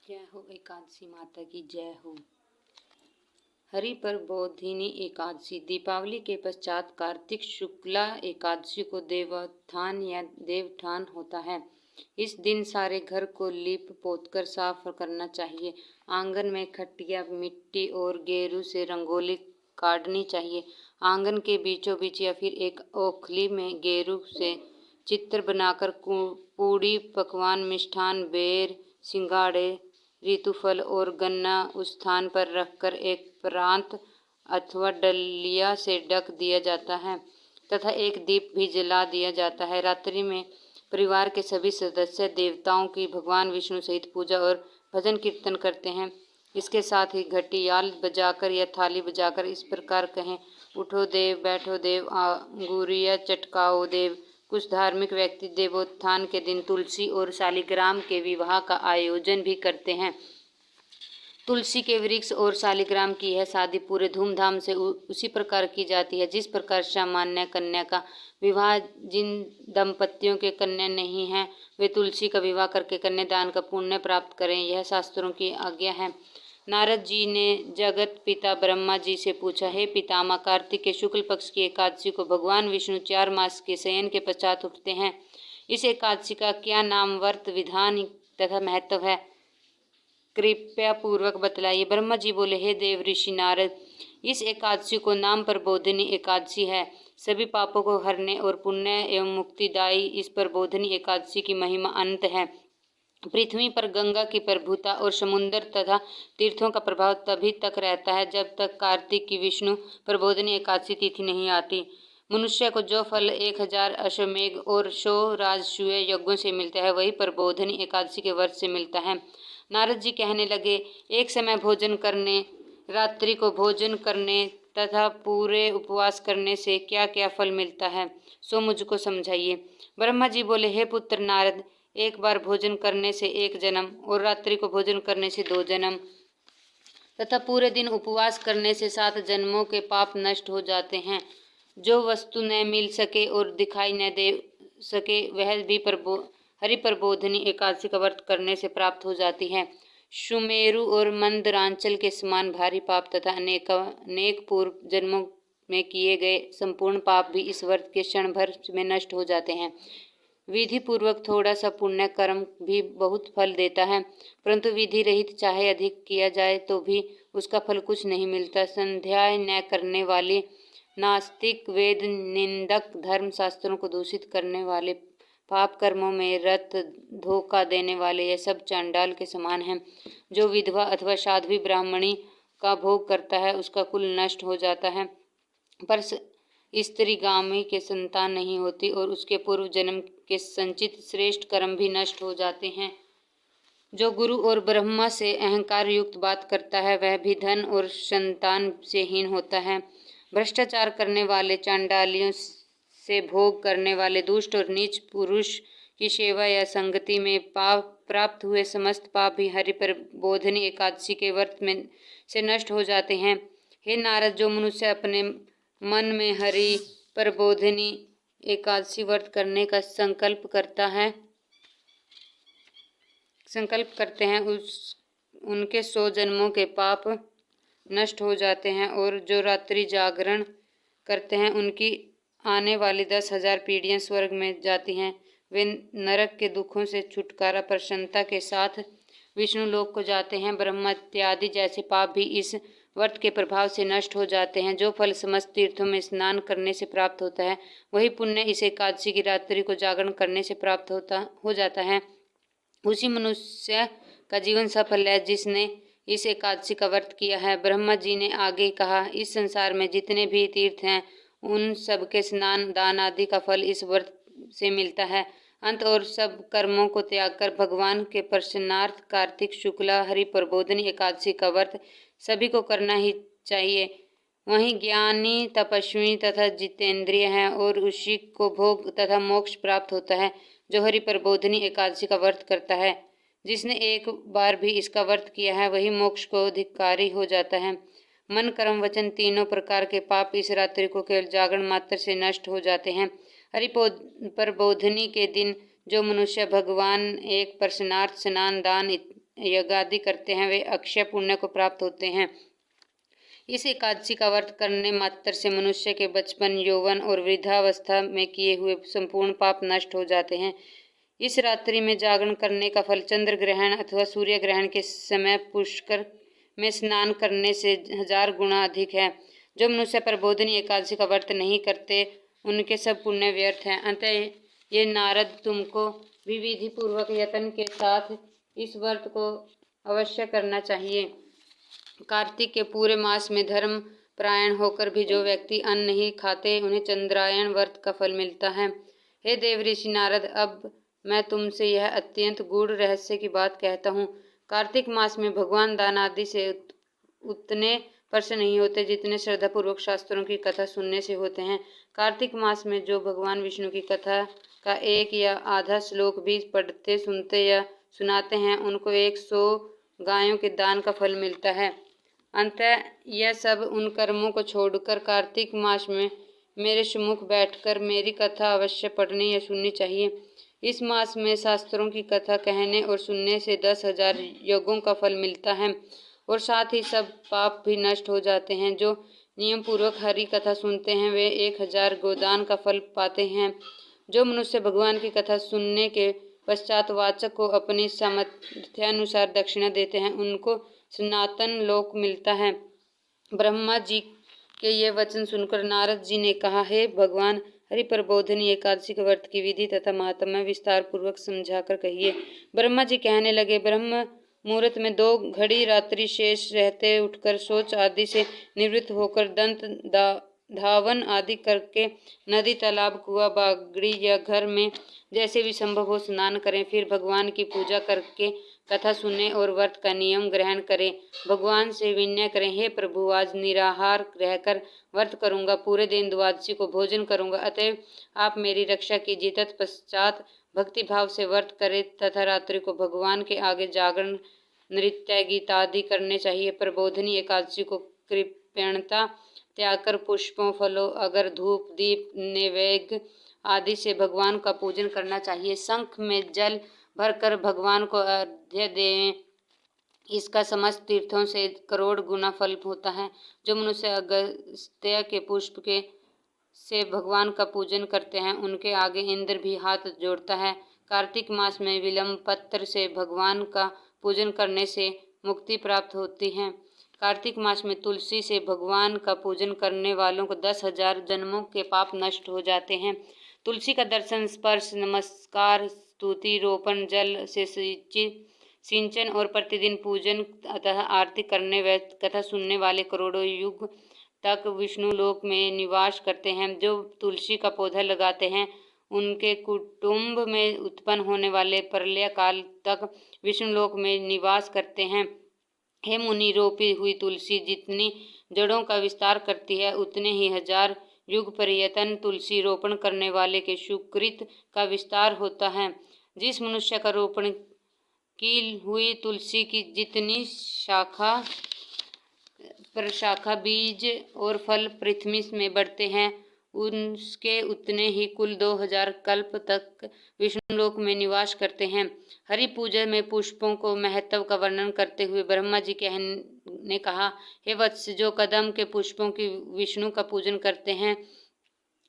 जय हो एकादशी माता की जय हो। हरि प्रबोधिनी एकादशी दीपावली के पश्चात कार्तिक शुक्ला एकादशी को देवोत्थान या देवठान होता है। इस दिन सारे घर को लीप पोतकर साफ करना चाहिए। आंगन में खटिया मिट्टी और गेरू से रंगोली काटनी चाहिए। आंगन के बीचों बीच या फिर एक ओखली में गेरू से चित्र बनाकर पूड़ी पकवान मिष्ठान बेर सिंगाड़े ऋतुफल और गन्ना उस स्थान पर रखकर एक प्रांत अथवा डलिया से ढक दिया जाता है तथा एक दीप भी जला दिया जाता है। रात्रि में परिवार के सभी सदस्य देवताओं की भगवान विष्णु सहित पूजा और भजन कीर्तन करते हैं। इसके साथ ही घटियाल बजाकर या थाली बजाकर इस प्रकार कहें, उठो देव बैठो देव अंगूरिया चटकाओ देव। कुछ धार्मिक व्यक्ति देवोत्थान के दिन तुलसी और शालिग्राम के विवाह का आयोजन भी करते हैं। तुलसी के वृक्ष और शालिग्राम की यह शादी पूरे धूमधाम से उसी प्रकार की जाती है जिस प्रकार सामान्य कन्या का विवाह। जिन दंपतियों के कन्या नहीं है वे तुलसी का विवाह करके कन्यादान का पुण्य प्राप्त करें, यह शास्त्रों की आज्ञा है। नारद जी ने जगत पिता ब्रह्मा जी से पूछा, हे पितामह, कार्तिक के शुक्ल पक्ष की एकादशी को भगवान विष्णु 4 मास के शयन के पश्चात उठते हैं। इस एकादशी का क्या नाम, व्रत विधान तथा महत्व है, कृपया पूर्वक बतलाइए। ब्रह्मा जी बोले, हे देव ऋषि नारद, इस एकादशी को नाम प्रबोधिनी एकादशी है। सभी पापों को हरने और पुण्य एवं मुक्तिदायी इस प्रबोधिनी एकादशी की महिमा अनंत है। पृथ्वी पर गंगा की प्रभुता और समुद्र तथा तीर्थों का प्रभाव तभी तक रहता है जब तक कार्तिक की विष्णु प्रबोधिनी एकादशी तिथि नहीं आती। मनुष्य को जो फल 1000 अश्वमेघ और 100 राजसूय यज्ञों से मिलता है वही प्रबोधिनी एकादशी के व्रत से मिलता है। नारद जी कहने लगे, एक समय भोजन करने, रात्रि को भोजन करने तथा पूरे उपवास करने से क्या क्या फल मिलता है, सो मुझको समझाइए। ब्रह्मा जी बोले, हे पुत्र नारद, एक बार भोजन करने से 1 जन्म और रात्रि को भोजन करने से 2 जन्म तथा पूरे दिन उपवास करने से 7 जन्मों के पाप नष्ट हो जाते हैं। जो वस्तु न मिल सके और दिखाई न दे सके वह भी हरि प्रबोधिनी एकादशी का व्रत करने से प्राप्त हो जाती है। सुमेरु और मंदरांचल के समान भारी पाप तथा अनेक पूर्व जन्मों में किए गए संपूर्ण पाप भी इस व्रत के क्षण भर में नष्ट हो जाते हैं। विधि पूर्वक थोड़ा सा पुण्य कर्म भी बहुत फल देता है, परंतु विधि रहित चाहे अधिक किया जाए तो भी उसका फल कुछ नहीं मिलता। संध्या न करने वाले नास्तिक, वेद निंदक, धर्म शास्त्रों को दूषित करने वाले, पाप कर्मों में रत, धोखा देने वाले, यह सब चांडाल के समान हैं। जो विधवा अथवा साध्वी ब्राह्मणी का भोग करता है उसका कुल नष्ट हो जाता है, पर स्त्रीगामी के संतान नहीं होती और उसके पूर्व जन्म के संचित श्रेष्ठ कर्म भी नष्ट हो जाते हैं। जो गुरु और ब्रह्मा से अहंकार युक्त बात करता है वह भी धन और संतान से हीन होता है। भ्रष्टाचार करने वाले, चांडालियों से भोग करने वाले, दुष्ट और नीच पुरुष की सेवा या संगति में पाप प्राप्त हुए समस्त पाप भी हरि प्रबोधिनी एकादशी के व्रत में से नष्ट हो जाते हैं। हे नारद, जो मनुष्य अपने मन में हरि प्रबोधिनी एकादशी व्रत करने का संकल्प करते हैं उनके 100 जन्मों के पाप नष्ट हो जाते हैं और जो रात्रि जागरण करते हैं उनकी आने वाली 10,000 पीढ़ियां स्वर्ग में जाती हैं। वे नरक के दुखों से छुटकारा प्रसन्नता के साथ विष्णु लोक को जाते हैं। ब्रह्मा इत्यादि जैसे पाप भी इस व्रत के प्रभाव से नष्ट हो जाते हैं। जो फल समस्त तीर्थों में स्नान करने से प्राप्त होता है वही पुण्य इस एकादशी की रात्रि को जागरण करने से प्राप्त हो जाता है। उसी मनुष्य का जीवन सफल है जिसने इस एकादशी का व्रत किया है। ब्रह्मा जी ने आगे कहा, इस संसार में जितने भी तीर्थ हैं उन सबके स्नान दान आदि का फल इस व्रत से मिलता है। अंत और सब कर्मों को त्याग कर भगवान के प्रसन्नार्थ कार्तिक शुक्ला हरि प्रबोधिनी एकादशी का व्रत सभी को करना ही चाहिए। वहीं ज्ञानी, तपस्वी तथा जितेंद्रिय है और उसी को भोग तथा मोक्ष प्राप्त होता है जो हरि प्रबोधिनी एकादशी का व्रत करता है। जिसने एक बार भी इसका व्रत किया है वही मोक्ष को अधिकारी हो जाता है। मन, कर्म, वचन तीनों प्रकार के पाप इस रात्रि को केवल जागरण मात्र से नष्ट हो जाते हैं। हरि प्रबोधिनी के दिन जो मनुष्य भगवान एक प्रसन्नार्थ स्नान दान यज्ञादि करते हैं वे अक्षय पुण्य को प्राप्त होते हैं। इस एकादशी का व्रत करने मात्र से मनुष्य के बचपन, यौवन और वृद्धावस्था में किए हुए संपूर्ण पाप नष्ट हो जाते हैं। इस रात्रि में जागरण करने का फल चंद्र ग्रहण अथवा सूर्य ग्रहण के समय पुष्कर में स्नान करने से 1000 गुना अधिक है। जो मनुष्य प्रबोधिनी एकादशी का व्रत नहीं करते उनके सब पुण्य व्यर्थ हैं। अतः ये नारद तुमको भी विधि पूर्वक यत्न के साथ इस व्रत को अवश्य करना चाहिए। कार्तिक के पूरे मास में धर्म परायण होकर भी जो व्यक्ति अन्न नहीं खाते उन्हें चंद्रायण व्रत का फल मिलता है। हे देव ऋषि नारद, अब मैं तुमसे यह अत्यंत गूढ़ रहस्य की बात कहता हूँ। कार्तिक मास में भगवान दान आदि से उतने प्रसन्न नहीं होते जितने श्रद्धापूर्वक शास्त्रों की कथा सुनने से होते हैं। कार्तिक मास में जो भगवान विष्णु की कथा का एक या आधा श्लोक भी पढ़ते, सुनते या सुनाते हैं उनको 100 गायों के दान का फल मिलता है। अतः यह सब उन कर्मों को छोड़कर कार्तिक मास में मेरे सम्मुख बैठकर मेरी कथा अवश्य पढ़नी या सुननी चाहिए। इस मास में शास्त्रों की कथा कहने और सुनने से 10,000 यज्ञों का फल मिलता है और साथ ही सब पाप भी नष्ट हो जाते हैं। जो नियम पूर्वक हरि कथा सुनते हैं वे 1000 गोदान का फल पाते हैं। जो मनुष्य भगवान की कथा सुनने के पश्चात वाचक को अपनी सामर्थ्यानुसार दक्षिणा देते हैं उनको सनातन लोक मिलता है। ब्रह्मा जी के ये वचन सुनकर नारद जी ने कहा, हे भगवान, हरि प्रबोधिनी एकादशी के व्रत की विधि तथा महात्म्य विस्तार पूर्वक समझाकर कहिए। ब्रह्मा जी कहने लगे, ब्रह्म मुहूर्त में 2 घड़ी रात्रि शेष रहते उठकर शौच आदि से निवृत्त होकर दंत धावन आदि करके नदी, तालाब, कुआं, बागड़ी या घर में जैसे भी संभव हो स्नान करें। फिर भगवान की पूजा करके कथा सुने और व्रत का नियम ग्रहण करें। भगवान से विनय करें, हे प्रभु, आज निराहार रहकर व्रत करूंगा, पूरे दिन द्वादशी को भोजन करूंगा, अतएव आप मेरी रक्षा कीजिए। तत्पश्चात भक्ति भाव से व्रत करें तथा रात्रि को भगवान के आगे जागरण, नृत्य, गीत आदि करने चाहिए। प्रबोधिनी एकादशी को कृपणता त्याग कर पुष्पों, फलों, अगर, धूप, दीप, नैवेद्य आदि से भगवान का पूजन करना चाहिए। शंख में जल भरकर भगवान को अर्घ्य दें, इसका समस्त तीर्थों से करोड़ गुना फल होता है। जो मनुष्य अगस्त्य के पुष्प के से भगवान का पूजन करते हैं उनके आगे इंद्र भी हाथ जोड़ता है। कार्तिक मास में विलंब पत्र से भगवान का पूजन करने से मुक्ति प्राप्त होती है। कार्तिक मास में तुलसी से भगवान का पूजन करने वालों को 10,000 जन्मों के पाप नष्ट हो जाते हैं। तुलसी का दर्शन, स्पर्श, नमस्कार, स्तुति, रोपण, जल से सिंचन और प्रतिदिन पूजन अतः आरती करने व कथा सुनने वाले करोड़ों युग तक विष्णु लोक में निवास करते हैं। जो तुलसी का पौधा लगाते हैं उनके कुटुंब में उत्पन्न होने वाले प्रलय काल तक विष्णु लोक में निवास करते हैं। हे मुनि, रोपी हुई तुलसी जितनी जड़ों का विस्तार करती है उतने ही 1000 युग पर्यंत तुलसी रोपण करने वाले के सुकृत का विस्तार होता है। जिस मनुष्य का रोपण की हुई तुलसी की जितनी शाखा, बीज और फल पृथ्वी में बढ़ते हैं उसके उतने ही कुल 2000 कल्प तक विष्णु लोक में निवास करते हैं। हरि पूजा में पुष्पों को महत्व का वर्णन करते हुए ब्रह्मा जी ने कहा, हे वत्स, जो कदम के पुष्पों की विष्णु का पूजन करते हैं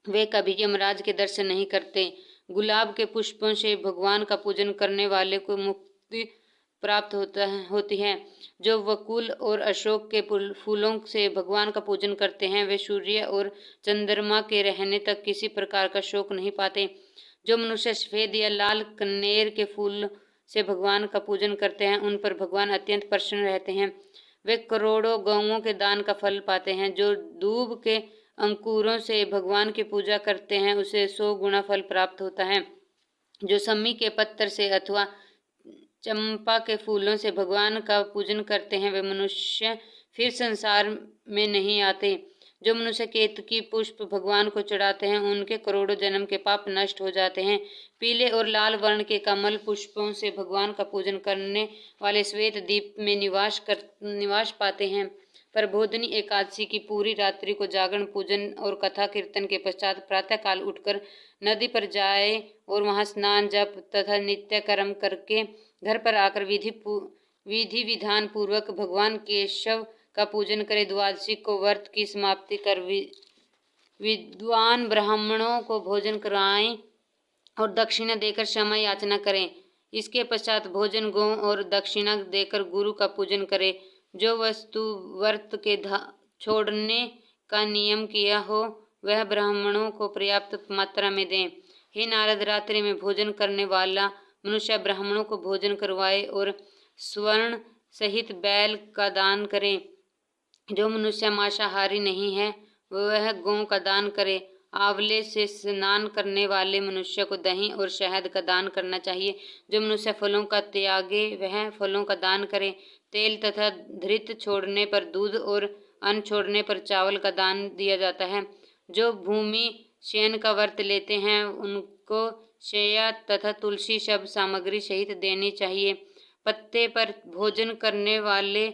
वे कभी यमराज के दर्शन नहीं करते। गुलाब के पुष्पों से भगवान का पूजन करने वाले को मुक्ति प्राप्त होती है। जो वकुल और अशोक के फूलों से भगवान का पूजन करते हैं वे सूर्य और चंद्रमा के रहने तक किसी प्रकार का शोक नहीं पाते। जो मनुष्य सफेद या लाल कनेर के फूल से भगवान का पूजन करते हैं उन पर भगवान अत्यंत प्रसन्न रहते हैं। वे करोड़ों गौओं के दान का फल पाते हैं। जो दूब के अंकुरों से भगवान की पूजा करते हैं उसे 100 गुना फल प्राप्त होता है। जो सम्मी के पत्थर से अथवा चंपा के फूलों से भगवान का पूजन करते हैं वे मनुष्य फिर संसार में नहीं आते। जो मनुष्य केतकी पुष्प भगवान को चढ़ाते हैं उनके करोड़ों जन्म के पाप नष्ट हो जाते हैं। पीले और लाल वर्ण के कमल पुष्पों से भगवान का पूजन करने वाले श्वेत द्वीप में निवास पाते हैं। प्रबोधिनी एकादशी की पूरी रात्रि को जागरण, पूजन और कथा कीर्तन के पश्चात प्रातः काल उठकर नदी पर जाए और वहां स्नान, जप तथा नित्य कर्म करके घर पर आकर विधि विधान पूर्वक भगवान केशव का पूजन करें। द्वादशी को व्रत की समाप्ति कर विद्वान ब्राह्मणों को भोजन कराएं और दक्षिणा देकर क्षमा याचना करें। इसके पश्चात भोजन गौ और दक्षिणा देकर गुरु का पूजन करें। जो वस्तु व्रत के छोड़ने का नियम किया हो वह ब्राह्मणों को पर्याप्त मात्रा में दें। हे नारद, रात्रि में भोजन करने वाला मनुष्य ब्राह्मणों को भोजन करवाए और स्वर्ण सहित बैल का दान करे। जो मनुष्य मांसाहारी नहीं है वह गौ का दान करे। आंवले से स्नान करने वाले मनुष्य को दही और शहद का दान करना चाहिए। जो मनुष्य फलों का त्यागे वह फलों का दान करे। तेल तथा धृत छोड़ने पर दूध और अन्न छोड़ने पर चावल का दान दिया जाता है। जो भूमि शयन का व्रत लेते हैं उनको शैया तथा तुलसी सब सामग्री सहित देनी चाहिए। पत्ते पर भोजन करने वाले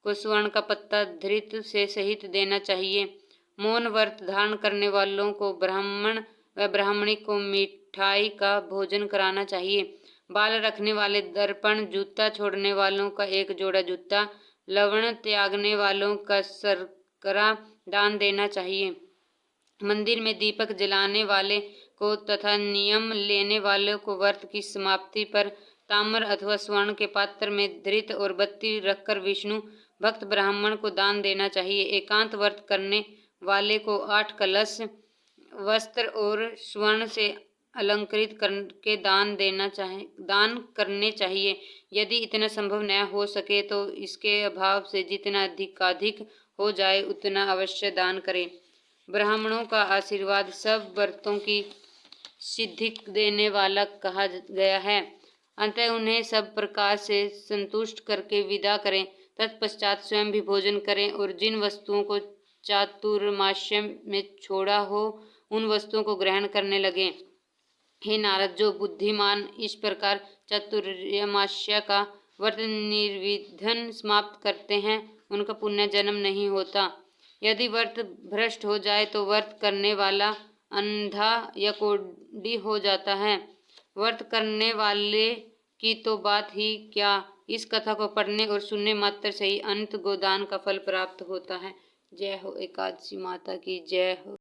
को स्वर्ण का पत्ता धृत से सहित देना चाहिए। मौन व्रत धारण करने वालों को ब्राह्मण व ब्राह्मणी को मिठाई का भोजन कराना चाहिए। बाल रखने वाले दर्पण, जूता छोड़ने वालों का एक जोड़ा जूता, लवण त्यागने वालों का शर्करा दान देना चाहिए। मंदिर में दीपक जलाने वाले को तथा नियम लेने वाले को व्रत की समाप्ति पर ताम्र अथवा स्वर्ण के पात्र में धृत और बत्ती रखकर विष्णु भक्त ब्राह्मण को दान देना चाहिए। एकांत व्रत करने वाले को 8 कलश, वस्त्र और स्वर्ण से अलंकृत करके दान करने चाहिए। यदि इतना संभव न हो सके तो इसके अभाव से जितना अधिकाधिक हो जाए उतना अवश्य दान करें। ब्राह्मणों का आशीर्वाद सब व्रतों की सिद्धि देने वाला कहा गया है। अतः उन्हें सब प्रकार से संतुष्ट करके विदा करें। तत्पश्चात स्वयं भी भोजन करें और जिन वस्तुओं को चातुर्मास्य में छोड़ा हो उन वस्तुओं को ग्रहण करने लगे। हे नारद, जो बुद्धिमान इस प्रकार चातुर्मास्य का व्रत निर्विघ्न समाप्त करते हैं उनका पुण्य जन्म नहीं होता। यदि व्रत भ्रष्ट हो जाए तो व्रत करने वाला अंधा या कोढ़ी हो जाता है। व्रत करने वाले की तो बात ही क्या, इस कथा को पढ़ने और सुनने मात्र से ही अनंत गोदान का फल प्राप्त होता है। जय हो एकादशी माता की जय हो।